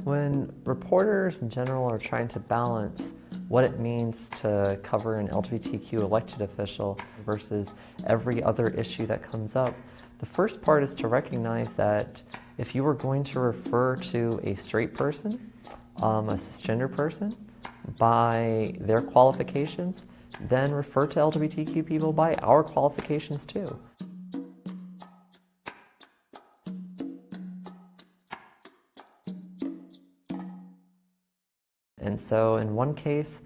When reporters in general are trying to balance what it means to cover an LGBTQ elected official versus every other issue that comes up, the first part is to recognize that if you were going to refer to a straight person, a cisgender person, by their qualifications, then refer to LGBTQ people by our qualifications too. And so in one case,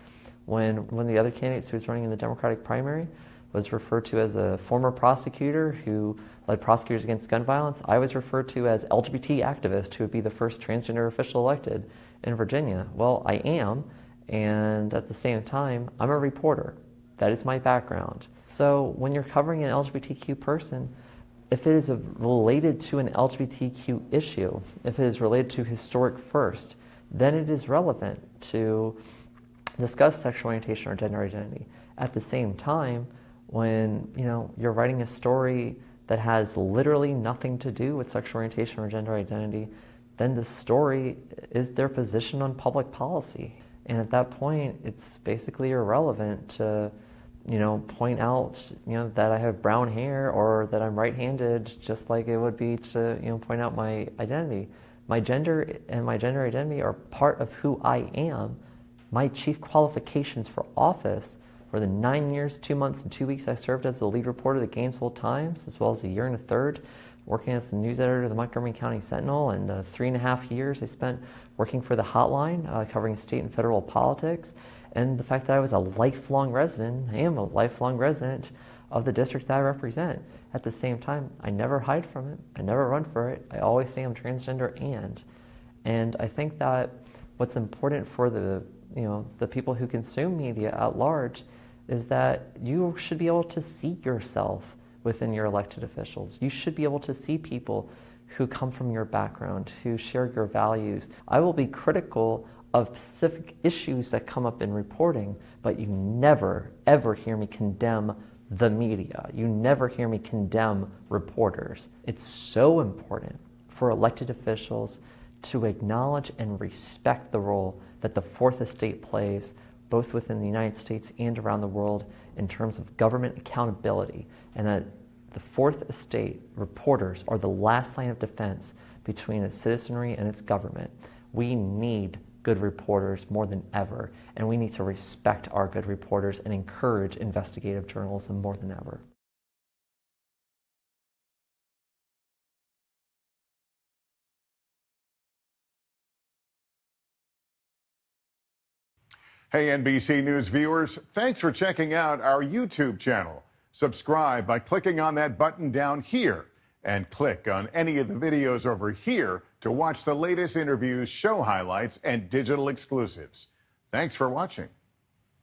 when one of the other candidates who was running in the Democratic primary was referred to as a former prosecutor who led prosecutors against gun violence, I was referred to as LGBT activist who would be the first transgender official elected in Virginia. Well, I am, and at the same time, I'm a reporter. That is my background. So when you're covering an LGBTQ person, if it is related to an LGBTQ issue, if it is related to historic first, then it is relevant to discuss sexual orientation or gender identity. At the same time, when you're writing a story that has literally nothing to do with sexual orientation or gender identity, then the story is their position on public policy. And at that point, it's basically irrelevant to point out that I have brown hair or that I'm right-handed, just like it would be to point out my identity. My gender and my gender identity are part of who I am. My chief qualifications for office for the 9 years, 2 months, and 2 weeks I served as the lead reporter of the Gainesville Times, as well as a year and a third working as the news editor of the Montgomery County Sentinel, and 3.5 years I spent working for the Hotline, covering state and federal politics, and the fact that I was a lifelong resident, I am a lifelong resident of the district that I represent. At the same time, I never hide from it. I never run for it. I always say I'm transgender and I think that what's important for the people who consume media at large is that you should be able to see yourself within your elected officials. You should be able to see people who come from your background, who share your values. I will be critical of specific issues that come up in reporting, but you never, ever hear me condemn the media. You never hear me condemn reporters. It's so important for elected officials to acknowledge and respect the role that the Fourth Estate plays, both within the United States and around the world, in terms of government accountability, and that the Fourth Estate reporters are the last line of defense between its citizenry and its government. We need good reporters more than ever, and we need to respect our good reporters and encourage investigative journalism more than ever. Hey, NBC News viewers, thanks for checking out our YouTube channel. Subscribe by clicking on that button down here and click on any of the videos over here to watch the latest interviews, show highlights, and digital exclusives. Thanks for watching.